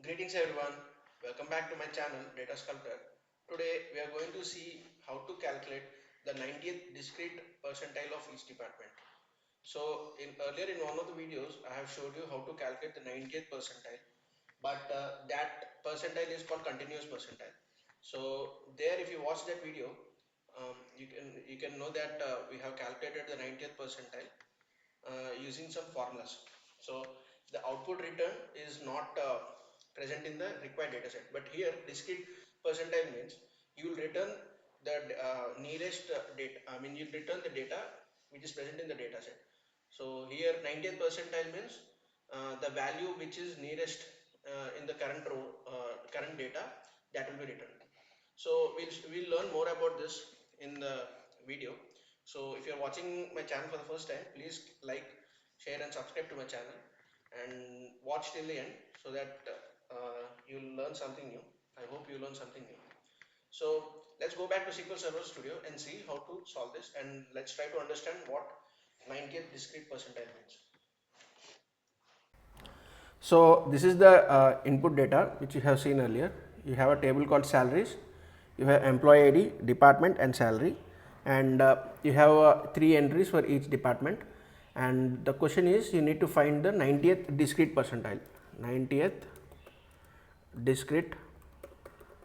Greetings everyone, welcome back to my channel Data Sculptor. Today we are going to see how to calculate the 90th discrete percentile of each department. So earlier in one of the videos I have showed you how to calculate the 90th percentile, but that percentile is called continuous percentile. So there if you watch that video, you can know that we have calculated the 90th percentile using some formulas. So the output return is not present in the required data set, but here discrete percentile means you will return the nearest data. I mean, you return the data which is present in the data set. So here 90th percentile means the value which is nearest in the current row, current data, that will be returned. So we'll learn more about this in the video. So if you're watching my channel for the first time, please like, share and subscribe to my channel and watch till the end so that you'll learn something new. I hope you learn something new. So let's go back to SQL Server Studio and see how to solve this, and let's try to understand what 90th discrete percentile means. So this is the input data which you have seen earlier. You have a table called salaries, you have employee ID, department and salary, and you have 3 entries for each department, and the question is you need to find the 90th discrete percentile. 90th discrete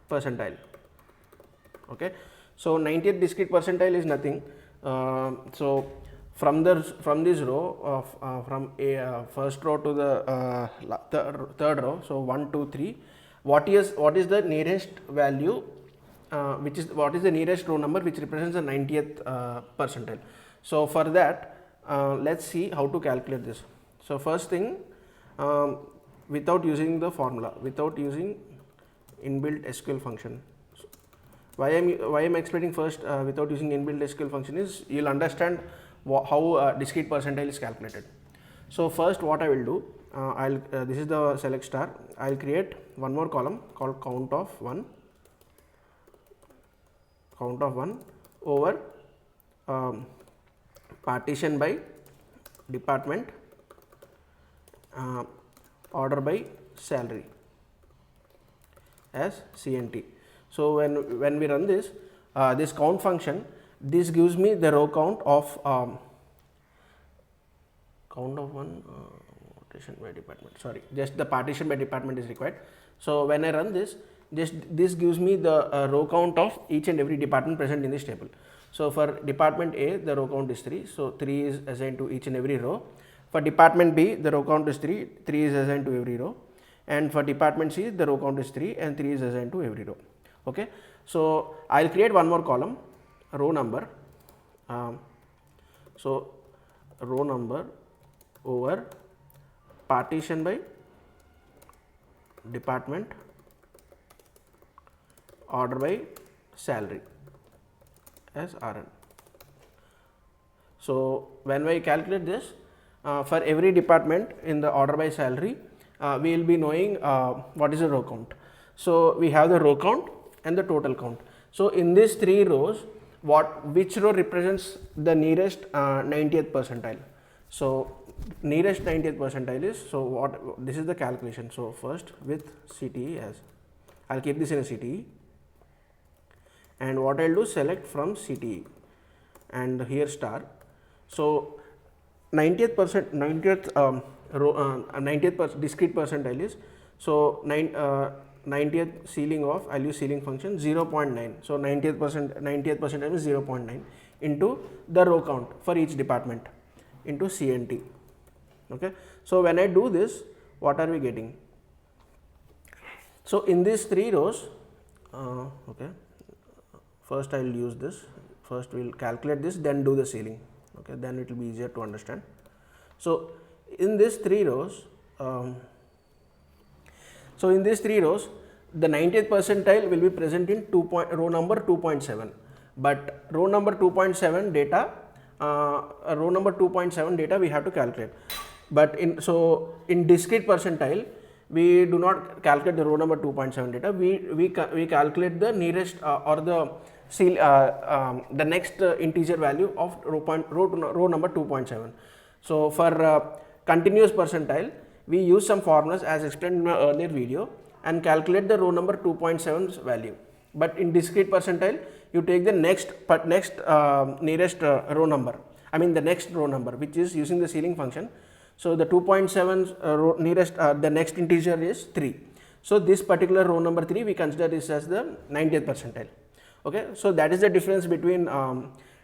percentile. Okay, so 90th discrete percentile is nothing. So from this row of from a first row to the third row, so 1 2 3, what is the nearest value, what is the nearest row number which represents the 90th percentile. So for that, let's see how to calculate this. So first thing, without using the formula, without using inbuilt SQL function. Why I'm explaining first without using inbuilt SQL function is you'll understand how discrete percentile is calculated. So first what I will do, this is the select star. I'll create one more column called count of 1 over partition by department, order by salary as CNT. So when we run this this count function, this gives me the row count of partition by department. Sorry, just the partition by department is required. So when I run this, this gives me the row count of each and every department present in this table. So for department A, the row count is 3. So 3 is assigned to each and every row. For department B, the row count is 3. 3 is assigned to every row. And for department C, the row count is 3 and 3 is assigned to every row. Okay, so I'll create one more column, row number. So row number over partition by department, order by salary as RN. So when we calculate this, for every department in the order by salary, we will be knowing what is the row count. So we have the row count and the total count. So in these 3 rows, which row represents the nearest 90th percentile? So nearest 90th percentile is, so this is the calculation. So first with CTE, as I'll keep this in a CTE, and what I'll do, select from CTE and here star. So 90th discrete percentile is, so 90th ceiling of, I'll use ceiling function 0.9. So 90th percentile is 0.9 into the row count for each department into CNT. Okay, so when I do this, what are we getting? So in these 3 rows, okay, first I'll use this. First we'll calculate this, then do the ceiling. Okay, then it will be easier to understand. So in these 3 rows, the 90th percentile will be present in row number 2.7, but row number 2.7 data, we have to calculate. But in discrete percentile, we do not calculate the row number 2.7 data. We calculate the nearest or the next integer value of row number 2.7. So for continuous percentile, we use some formulas as explained in my earlier video and calculate the row number 2.7's value. But in discrete percentile, you take the next nearest row number. I mean the next row number, which is using the ceiling function. So the 2.7 nearest the next integer is 3. So this particular row number 3 we consider this as the 90th percentile. Okay, so that is the difference between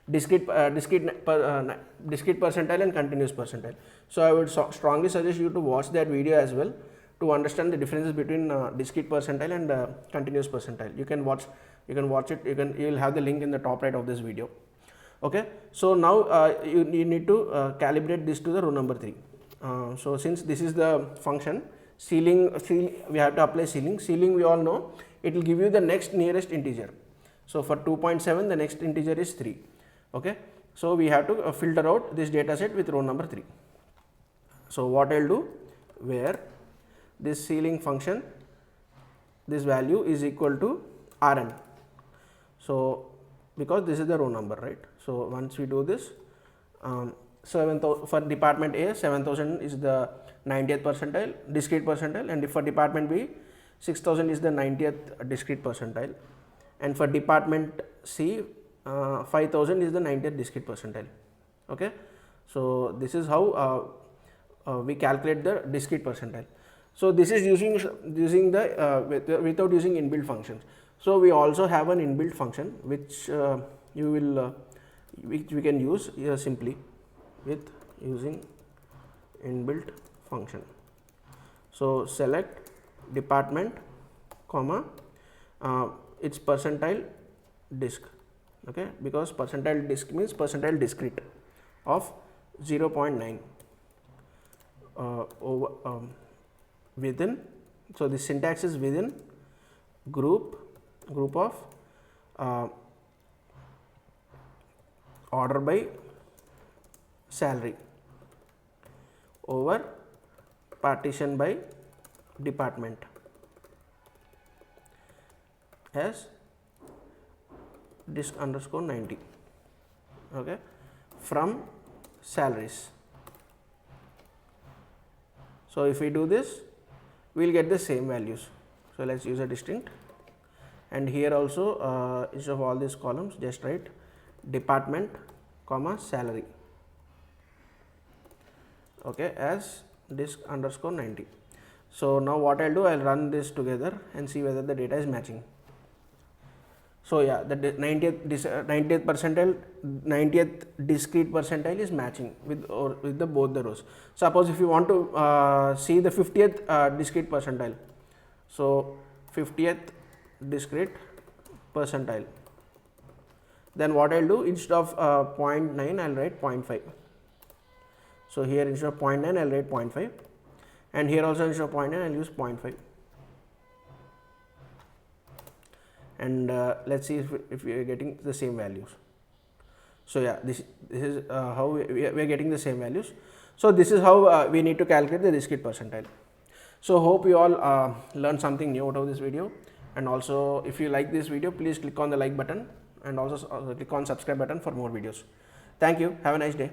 discrete percentile and continuous percentile. So I would strongly suggest you to watch that video as well to understand the differences between discrete percentile and continuous percentile. You can watch it. You will have the link in the top right of this video. Okay, so now you need to calibrate this to the row number 3. So since this is the function ceiling, we have to apply ceiling. Ceiling we all know it will give you the next nearest integer. So for 2.7 the next integer is 3. Okay, so we have to filter out this data set with row number 3. So what I will do, where this ceiling function, this value is equal to Rn. So because this is the row number, right? So once we do this, 7,000 for department A, 7,000 is the 90th percentile discrete percentile, and for department B, 6,000 is the 90th discrete percentile, and for department C, 5,000 is the 90th discrete percentile. Okay, so this is how we calculate the discrete percentile. So this is using the without using inbuilt functions. So we also have an inbuilt function which which we can use here simply with using inbuilt function. So select department, comma its percentile disk. Okay, because percentile disk means percentile discrete of 0.9 over within. So the syntax is within group of order by salary over partition by department as disk underscore 90. Okay, from salaries. So if we do this, we will get the same values. So let's use a distinct, and here also instead of all these columns, just write department, comma salary. Okay, as disk underscore 90. So now what I'll do, I'll run this together and see whether the data is matching. So yeah, the 90th percentile, 90th discrete percentile is matching with the both the rows. Suppose if you want to see the 50th discrete percentile, so 50th discrete percentile, then what I'll do, instead of 0.9 I'll write 0.5. So here instead of 0.9 I'll write 0.5, and here also instead of 0.9 I'll use 0.5. And let's see if we are getting the same values. So yeah, this is how we are getting the same values. So this is how we need to calculate the discrete percentile. So hope you all learned something new out of this video, and also if you like this video, please click on the like button and also click on subscribe button for more videos. Thank you. Have a nice day.